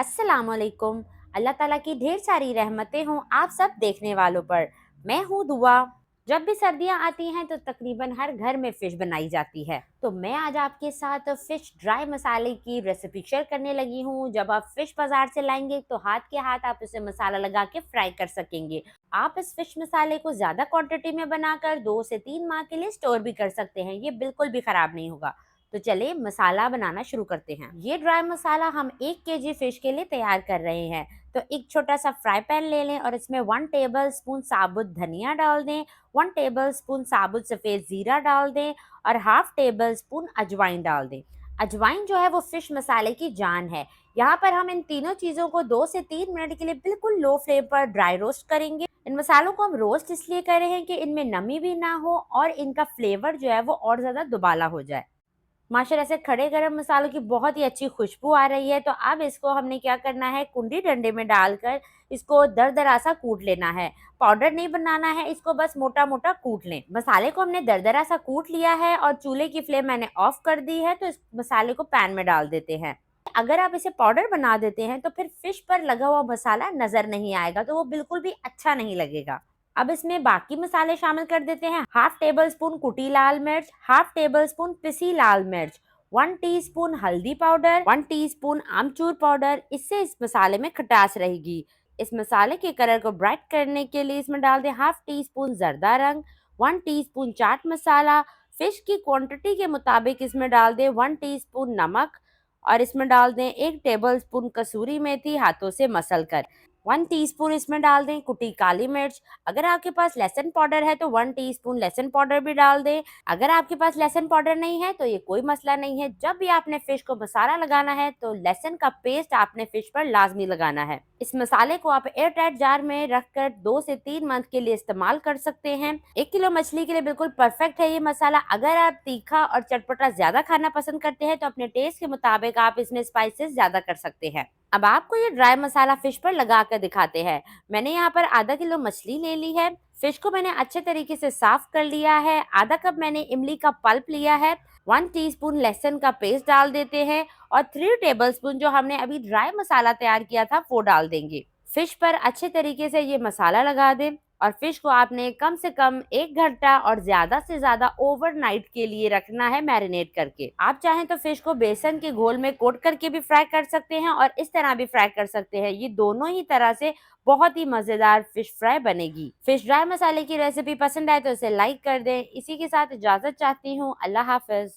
अस्सलामुअलैकुम। अल्लाह ताला की ढेर सारी रहमतें हों आप सब देखने वालों पर। मैं हूँ दुआ। जब भी सर्दियाँ आती हैं तो तकरीबन हर घर में फ़िश बनाई जाती है। तो मैं आज आपके साथ फ़िश ड्राई मसाले की रेसिपी शेयर करने लगी हूँ। जब आप फ़िश बाज़ार से लाएँगे तो हाथ के हाथ आप इसे मसाला लगा के फ्राई कर सकेंगे। आप इस फ़िश मसाले को ज़्यादा क्वांटिटी में बनाकर 2 से 3 माह के लिए स्टोर भी कर सकते हैं। ये बिल्कुल भी ख़राब नहीं होगा। तो चलिए मसाला बनाना शुरू करते हैं। ये ड्राई मसाला हम 1 केजी फिश के लिए तैयार कर रहे हैं। तो एक छोटा सा फ्राई पैन ले लें और इसमें 1 टेबल स्पून साबुत धनिया डाल दें, 1 टेबल स्पून साबुत सफ़ेद ज़ीरा डाल दें और हाफ टेबल स्पून अजवाइन डाल दें। अजवाइन जो है वो फिश मसाले की जान है। यहाँ पर हम इन तीनों चीज़ों को 2 से 3 मिनट के लिए बिल्कुल लो फ्लेम पर ड्राई रोस्ट करेंगे। इन मसालों को हम रोस्ट इसलिए कर रहे हैं कि इनमें नमी भी ना हो और इनका फ्लेवर जो है वो और ज़्यादा दुबाला हो जाए। माशाल्लाह से खड़े गरम मसालों की बहुत ही अच्छी खुशबू आ रही है। तो अब इसको हमने क्या करना है, कुंडी डंडे में डालकर इसको दरदरा सा कूट लेना है। पाउडर नहीं बनाना है, इसको बस मोटा मोटा कूट लें। मसाले को हमने दरदरा सा कूट लिया है और चूल्हे की फ्लेम मैंने ऑफ कर दी है। तो इस मसाले को पैन में डाल देते हैं। अगर आप इसे पाउडर बना देते हैं तो फिर फिश पर लगा हुआ मसाला नजर नहीं आएगा, तो वो बिल्कुल भी अच्छा नहीं लगेगा। अब इसमें बाकी मसाले शामिल कर देते हैं। हाफ टेबल स्पून कुटी लाल मिर्च, हाफ टेबल स्पून पिसी लाल मिर्च, 1 टीस्पून हल्दी पाउडर, 1 टीस्पून आमचूर पाउडर। इससे इस मसाले में खटास रहेगी। इस मसाले के कलर को ब्राइट करने के लिए इसमें डाल दें हाफ टी स्पून जर्दा रंग, 1 टीस्पून चाट मसाला। फिश की क्वांटिटी के मुताबिक इसमें डाल दें 1 टीस्पून नमक और इसमें डाल दें 1 टेबल स्पून कसूरी मेथी हाथों से मसल कर। 1 टीस्पून इसमें डाल दें कुटी काली मिर्च। अगर आपके पास लहसुन पाउडर है तो 1 टीस्पून लहसुन पाउडर भी डाल दें। अगर आपके पास लहसुन पाउडर नहीं है तो ये कोई मसला नहीं है। जब भी आपने फिश को मसाला लगाना है तो लहसुन का पेस्ट आपने फिश पर लाजमी लगाना है। इस मसाले को आप एयर टाइट जार में रखकर 2 से 3 मंथ के लिए इस्तेमाल कर सकते हैं। 1 किलो मछली के लिए बिल्कुल परफेक्ट है ये मसाला। अगर आप तीखा और चटपटा ज्यादा खाना पसंद करते हैं तो अपने टेस्ट के मुताबिक आप इसमें स्पाइसेस ज्यादा कर सकते हैं। अब आपको ये ड्राई मसाला फिश पर लगा कर दिखाते हैं। मैंने यहाँ पर आधा किलो मछली ले ली है। फिश को मैंने अच्छे तरीके से साफ कर लिया है। आधा कप मैंने इमली का पल्प लिया है। 1 टीस्पून लहसुन का पेस्ट डाल देते हैं और 3 टेबलस्पून जो हमने अभी ड्राई मसाला तैयार किया था वो डाल देंगे। फिश पर अच्छे तरीके से ये मसाला लगा दें और फिश को आपने कम से कम 1 घंटा और ज्यादा से ज्यादा ओवरनाइट के लिए रखना है मैरिनेट करके। आप चाहें तो फिश को बेसन के घोल में कोट करके भी फ्राई कर सकते हैं और इस तरह भी फ्राई कर सकते हैं। ये दोनों ही तरह से बहुत ही मजेदार फिश फ्राई बनेगी। फिश ड्राई मसाले की रेसिपी पसंद आए तो इसे लाइक कर दें। इसी के साथ इजाजत चाहती हूँ। अल्लाह हाफिज।